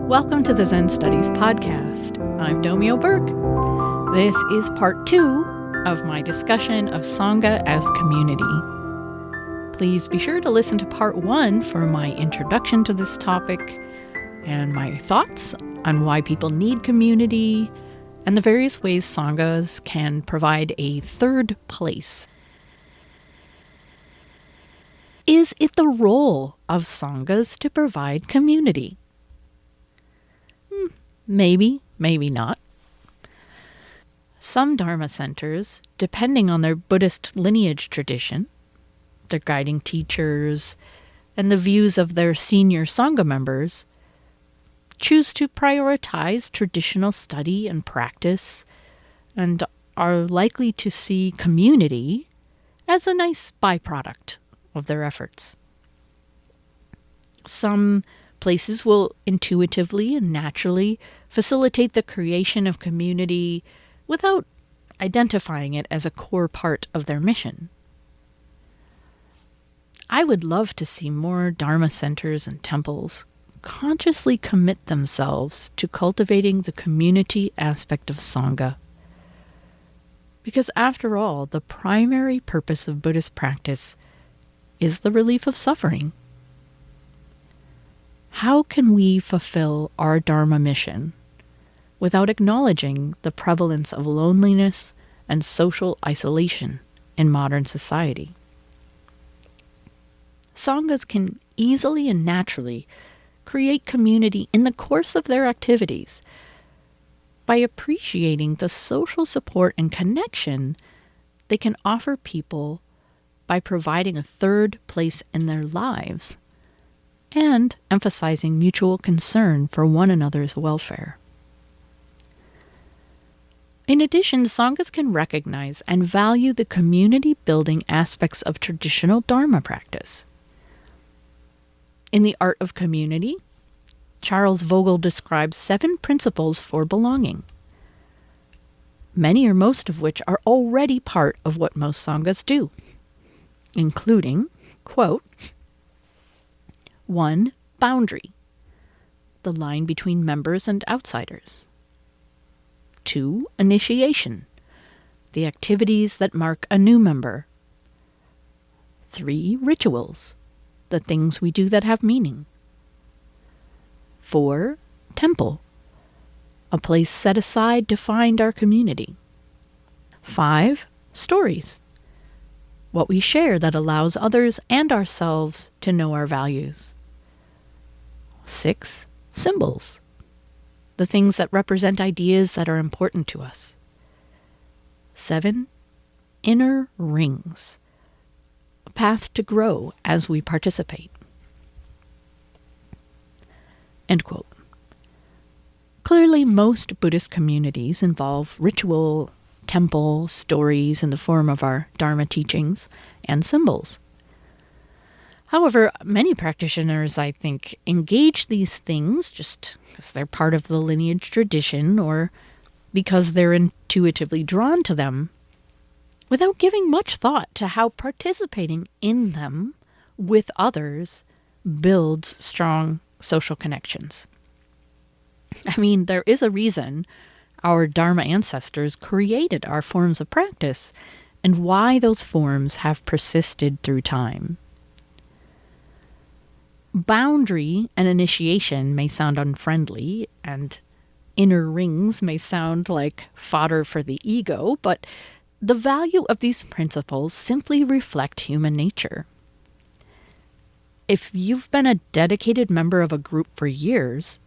Welcome to the Zen Studies podcast. I'm Domio Burke. This is part 2 of my discussion of Sangha as community. Please be sure to listen to part 1 for my introduction to this topic and my thoughts on why people need community and the various ways Sanghas can provide a third place. Is it the role of Sanghas to provide community? Maybe, maybe not. Some Dharma centers, depending on their Buddhist lineage tradition, their guiding teachers, and the views of their senior Sangha members, choose to prioritize traditional study and practice, and are likely to see community as a nice byproduct of their efforts. Some places will intuitively and naturally facilitate the creation of community without identifying it as a core part of their mission. I would love to see more Dharma centers and temples consciously commit themselves to cultivating the community aspect of Sangha. Because after all, the primary purpose of Buddhist practice is the relief of suffering. How can we fulfill our Dharma mission without acknowledging the prevalence of loneliness and social isolation in modern society? Sanghas can easily and naturally create community in the course of their activities by appreciating the social support and connection they can offer people by providing a third place in their lives and emphasizing mutual concern for one another's welfare. In addition, Sanghas can recognize and value the community-building aspects of traditional Dharma practice. In The Art of Community, Charles Vogel describes 7 principles for belonging, many or most of which are already part of what most Sanghas do, including, quote, 1. Boundary, the line between members and outsiders. 2. Initiation, the activities that mark a new member. 3. Rituals, the things we do that have meaning. 4. Temple, a place set aside to find our community. 5. Stories, what we share that allows others and ourselves to know our values. 6. Symbols, the things that represent ideas that are important to us. 7. Inner rings, a path to grow as we participate. End quote. Clearly, most Buddhist communities involve ritual, temple, stories in the form of our Dharma teachings, and symbols. However, many practitioners, I think, engage these things just because they're part of the lineage tradition or because they're intuitively drawn to them, without giving much thought to how participating in them with others builds strong social connections. I mean, there is a reason our Dharma ancestors created our forms of practice and why those forms have persisted through time. Boundary and initiation may sound unfriendly, and inner rings may sound like fodder for the ego, but the value of these principles simply reflect human nature. If you've been a dedicated member of a group for years,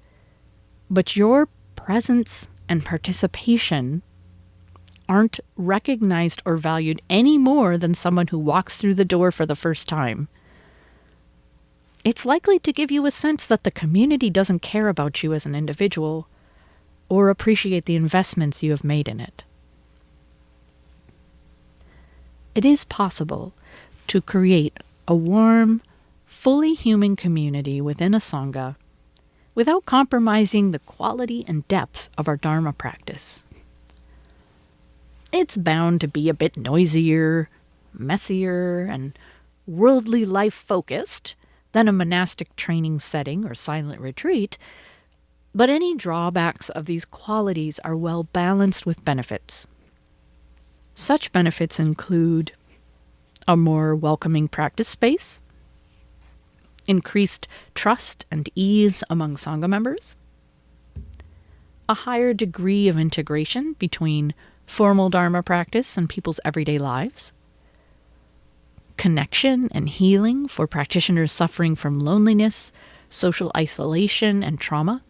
but your presence and participation aren't recognized or valued any more than someone who walks through the door for the first time, it's likely to give you a sense that the community doesn't care about you as an individual or appreciate the investments you have made in it. It is possible to create a warm, fully human community within a Sangha without compromising the quality and depth of our Dharma practice. It's bound to be a bit noisier, messier, and worldly life-focused than a monastic training setting or silent retreat, But any drawbacks of these qualities are well balanced with benefits. Such benefits include a more welcoming practice space, increased trust and ease among Sangha members, a higher degree of integration between formal Dharma practice and people's everyday lives, connection and healing for practitioners suffering from loneliness, social isolation, and trauma,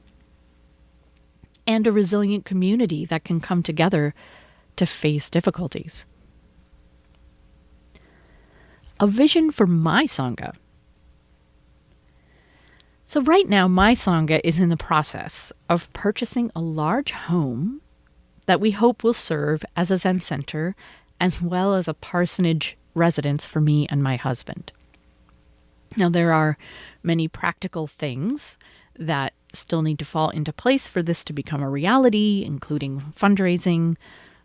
and a resilient community that can come together to face difficulties. A vision for my Sangha. So right now, my Sangha is in the process of purchasing a large home that we hope will serve as a Zen center as well as a parsonage residence for me and my husband. Now, there are many practical things that still need to fall into place for this to become a reality, including fundraising,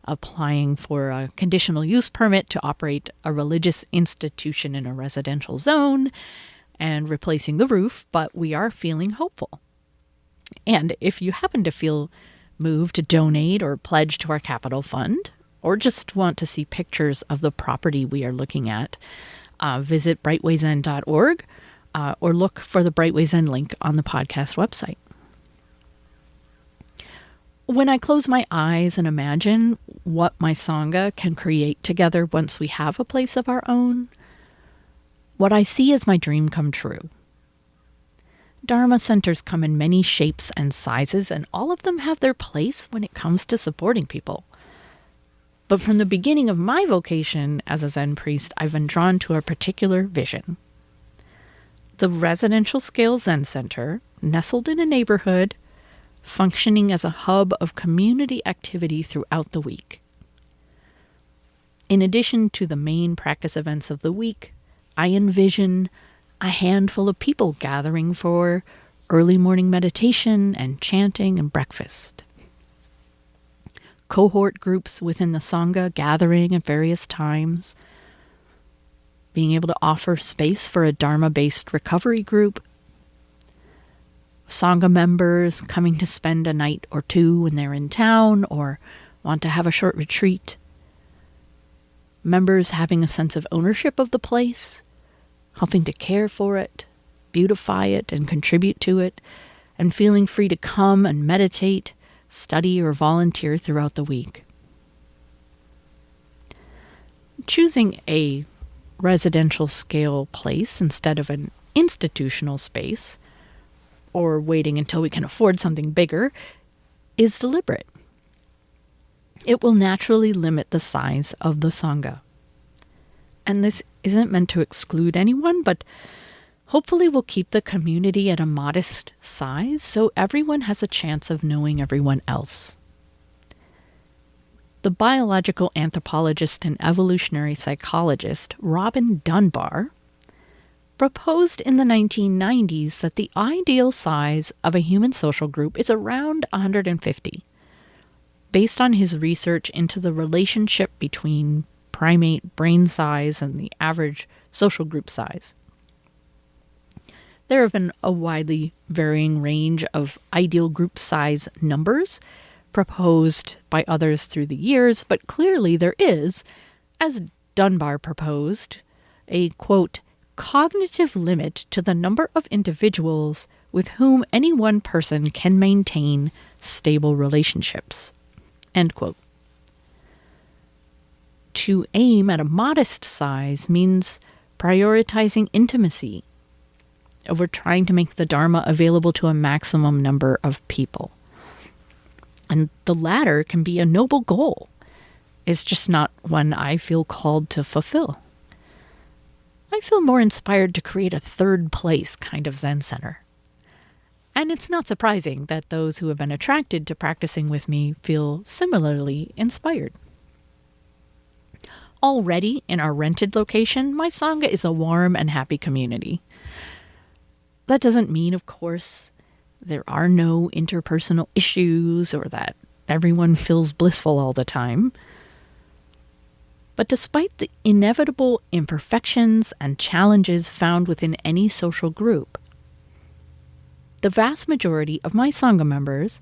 applying for a conditional use permit to operate a religious institution in a residential zone, and replacing the roof, but we are feeling hopeful. And if you happen to feel moved to donate or pledge to our capital fund, or just want to see pictures of the property we are looking at, visit brightwayzen.org or look for the Brightway Zen link on the podcast website. When I close my eyes and imagine what my Sangha can create together once we have a place of our own, what I see is my dream come true. Dharma centers come in many shapes and sizes, and all of them have their place when it comes to supporting people. But from the beginning of my vocation as a Zen priest, I've been drawn to a particular vision. The residential scale Zen center, nestled in a neighborhood, functioning as a hub of community activity throughout the week. In addition to the main practice events of the week, I envision a handful of people gathering for early morning meditation and chanting and breakfast. Cohort groups within the Sangha gathering at various times, being able to offer space for a Dharma-based recovery group, Sangha members coming to spend a night or two when they're in town or want to have a short retreat, members having a sense of ownership of the place, helping to care for it, beautify it, and contribute to it, and feeling free to come and meditate, study, or volunteer throughout the week. Choosing a residential scale place instead of an institutional space, or waiting until we can afford something bigger, is deliberate. It will naturally limit the size of the Sangha. And this isn't meant to exclude anyone, but hopefully will keep the community at a modest size so everyone has a chance of knowing everyone else. The biological anthropologist and evolutionary psychologist Robin Dunbar proposed in the 1990s that the ideal size of a human social group is around 150, based on his research into the relationship between primate brain size and the average social group size. There have been a widely varying range of ideal group size numbers proposed by others through the years, but clearly there is, as Dunbar proposed, a, quote, cognitive limit to the number of individuals with whom any one person can maintain stable relationships, end quote. To aim at a modest size means prioritizing intimacy over trying to make the Dharma available to a maximum number of people. And the latter can be a noble goal. It's just not one I feel called to fulfill. I feel more inspired to create a third place kind of Zen center. And it's not surprising that those who have been attracted to practicing with me feel similarly inspired. Already in our rented location, my Sangha is a warm and happy community. That doesn't mean, of course, there are no interpersonal issues or that everyone feels blissful all the time. But despite the inevitable imperfections and challenges found within any social group, The vast majority of my Sangha members,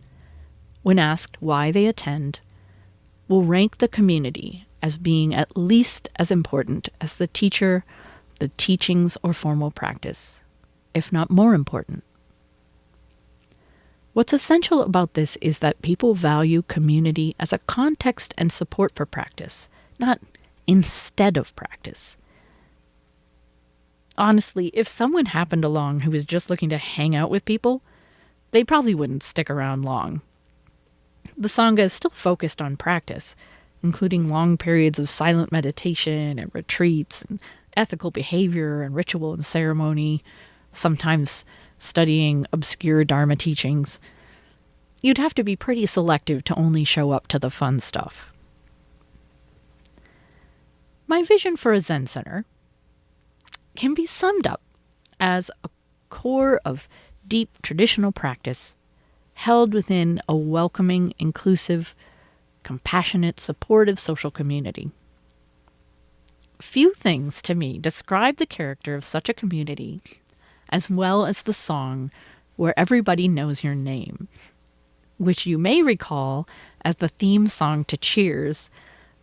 when asked why they attend, will rank the community as being at least as important as the teacher, the teachings, or formal practice, if not more important. What's essential about this is that people value community as a context and support for practice, not instead of practice. Honestly, if someone happened along who was just looking to hang out with people, they probably wouldn't stick around long. The Sangha is still focused on practice, including long periods of silent meditation and retreats and ethical behavior and ritual and ceremony, sometimes studying obscure Dharma teachings. You'd have to be pretty selective to only show up to the fun stuff. My vision for a Zen center can be summed up as a core of deep traditional practice held within a welcoming, inclusive, compassionate, supportive social community. Few things, to me, describe the character of such a community as well as the song Where Everybody Knows Your Name, which you may recall as the theme song to Cheers,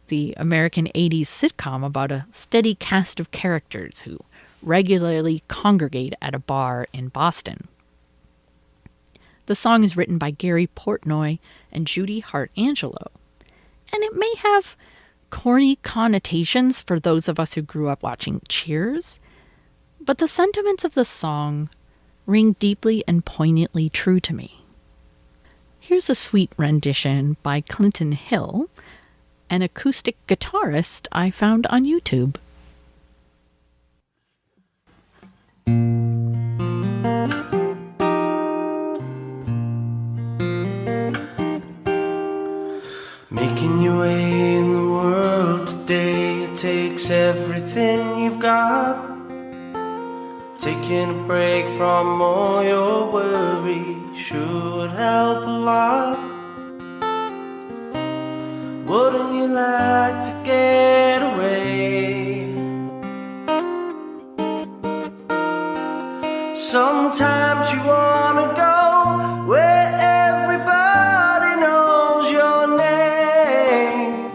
the American 80s sitcom about a steady cast of characters who regularly congregate at a bar in Boston. The song is written by Gary Portnoy and Judy Hart Angelo, and it may have corny connotations for those of us who grew up watching Cheers, but the sentiments of the song ring deeply and poignantly true to me. Here's a sweet rendition by Clinton Hill, an acoustic guitarist I found on YouTube. Making your way in the world today, it takes everything you've got. Taking a break from all your worries sure would help a lot. Wouldn't you like to get away? Sometimes you wanna go where everybody knows your name,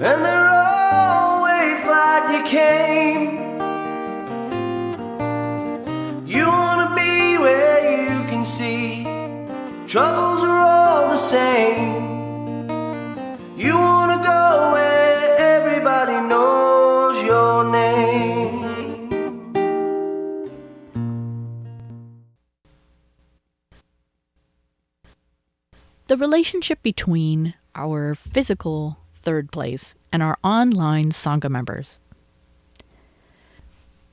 and they're always glad you came. You wanna be where you can see troubles are all the same. You wanna go where everybody knows your name. The relationship between our physical third place and our online Sangha members.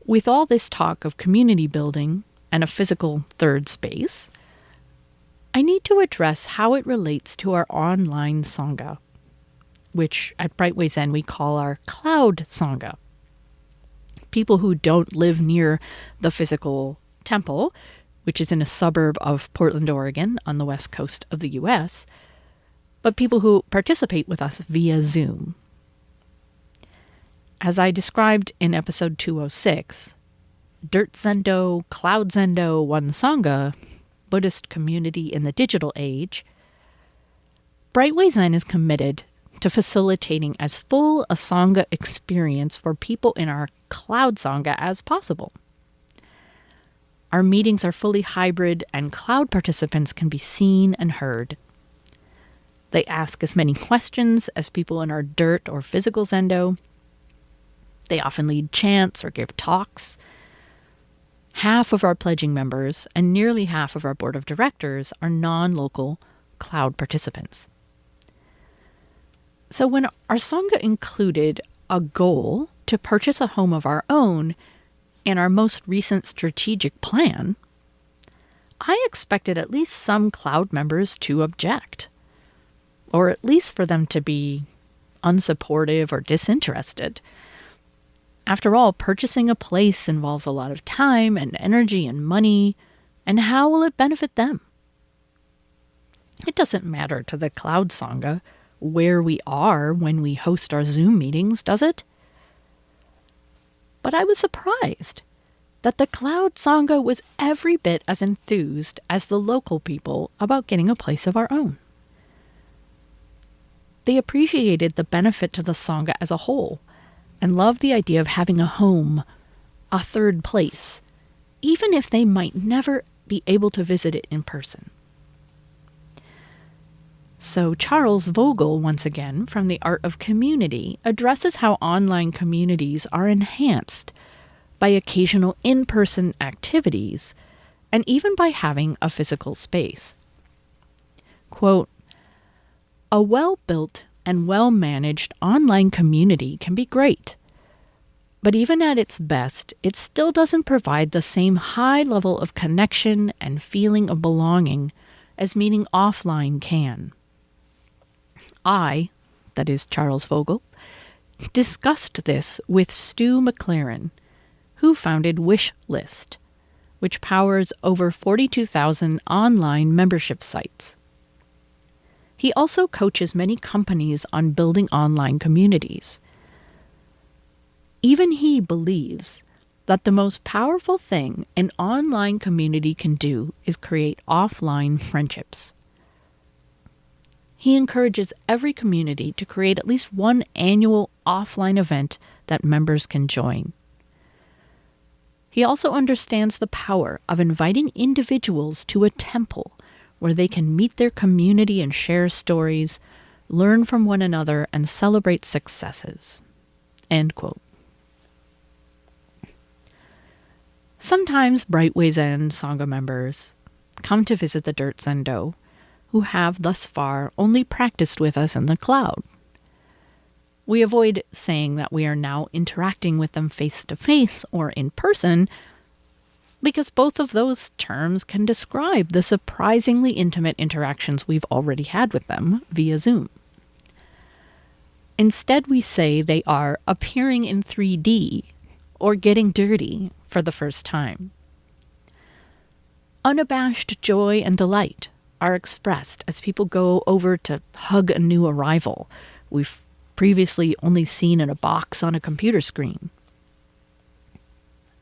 With all this talk of community building and a physical third space, I need to address how it relates to our online Sangha, which at Brightway Zen we call our cloud Sangha. People who don't live near the physical temple, which is in a suburb of Portland, Oregon, on the west coast of the US, but people who participate with us via Zoom. As I described in episode 206, Dirt Zendo, Cloud Zendo, One Sangha, Buddhist community in the digital age, Brightway Zen is committed to facilitating as full a Sangha experience for people in our cloud Sangha as possible. Our meetings are fully hybrid, and cloud participants can be seen and heard. They ask as many questions as people in our dirt or physical Zendo. They often lead chants or give talks. Half of our pledging members and nearly half of our board of directors are non-local cloud participants. So when our Sangha included a goal to purchase a home of our own in our most recent strategic plan, I expected at least some cloud members to object, or at least for them to be unsupportive or disinterested. After all, purchasing a place involves a lot of time and energy and money, and how will it benefit them? It doesn't matter to the Cloud Sangha where we are when we host our Zoom meetings, does it? But I was surprised that the Cloud Sangha was every bit as enthused as the local people about getting a place of our own. They appreciated the benefit to the Sangha as a whole and loved the idea of having a home, a third place, even if they might never be able to visit it in person. So Charles Vogel, once again, from The Art of Community, addresses how online communities are enhanced by occasional in-person activities and even by having a physical space. Quote, "A well-built and well-managed online community can be great, but even at its best, it still doesn't provide the same high level of connection and feeling of belonging as meeting offline can. I," that is Charles Vogel, "discussed this with Stu McLaren, who founded Wishlist, which powers over 42,000 online membership sites. He also coaches many companies on building online communities. Even he believes that the most powerful thing an online community can do is create offline friendships. He encourages every community to create at least one annual offline event that members can join. He also understands the power of inviting individuals to a temple where they can meet their community and share stories, learn from one another, and celebrate successes." End quote. Sometimes Brightway Zen Sangha members come to visit the Dirt Zendo, who have thus far only practiced with us in the cloud. We avoid saying that we are now interacting with them face-to-face or in person, because both of those terms can describe the surprisingly intimate interactions we've already had with them via Zoom. Instead, we say they are appearing in 3D or getting dirty for the first time. Unabashed joy and delight are expressed as people go over to hug a new arrival we've previously only seen in a box on a computer screen.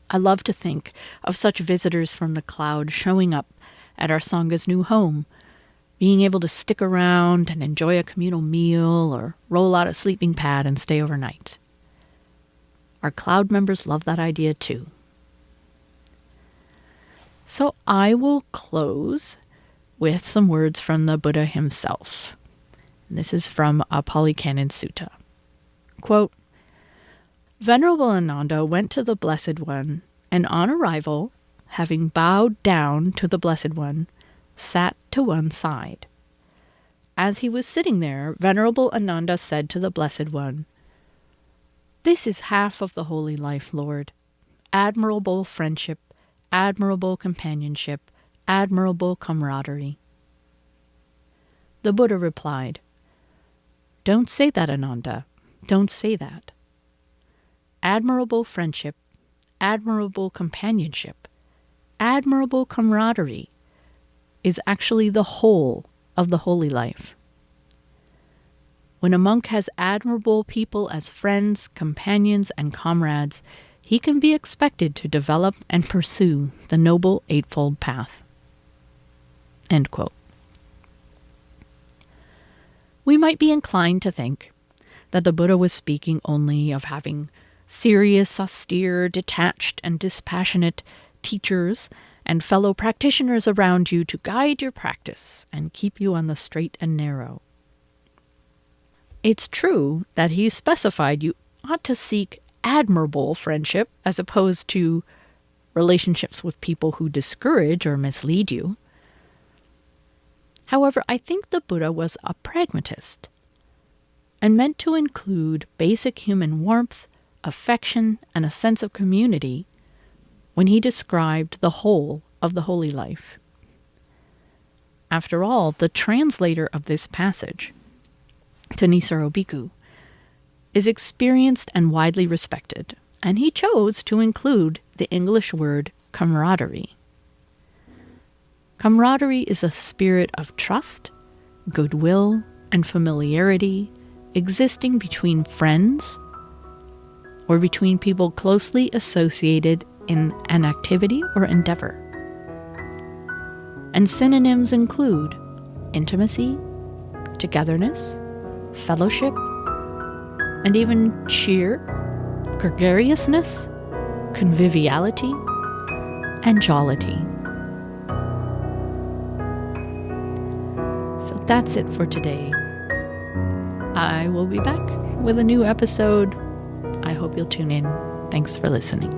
I love to think of such visitors from the cloud showing up at our Sangha's new home, being able to stick around and enjoy a communal meal or roll out a sleeping pad and stay overnight. Our cloud members love that idea too. So I will close with some words from the Buddha himself. This is from a Pali Canon Sutta. Quote, "Venerable Ananda went to the Blessed One, and on arrival, having bowed down to the Blessed One, sat to one side. As he was sitting there, Venerable Ananda said to the Blessed One, 'This is half of the holy life, Lord. Admirable friendship, admirable companionship, admirable camaraderie.' The Buddha replied, 'Don't say that, Ananda. Don't say that. Admirable friendship, admirable companionship, admirable camaraderie is actually the whole of the holy life. When a monk has admirable people as friends, companions, and comrades, he can be expected to develop and pursue the Noble Eightfold Path.'" End quote. We might be inclined to think that the Buddha was speaking only of having serious, austere, detached, and dispassionate teachers and fellow practitioners around you to guide your practice and keep you on the straight and narrow. It's true that he specified you ought to seek admirable friendship as opposed to relationships with people who discourage or mislead you. However, I think the Buddha was a pragmatist and meant to include basic human warmth, affection, and a sense of community when he described the whole of the holy life. After all, the translator of this passage, Thanissaro Bhikkhu, is experienced and widely respected, and he chose to include the English word camaraderie. Camaraderie is a spirit of trust, goodwill, and familiarity existing between friends or between people closely associated in an activity or endeavor. And synonyms include intimacy, togetherness, fellowship, and even cheer, gregariousness, conviviality, and jollity. So that's it for today. I will be back with a new episode. I hope you'll tune in. Thanks for listening.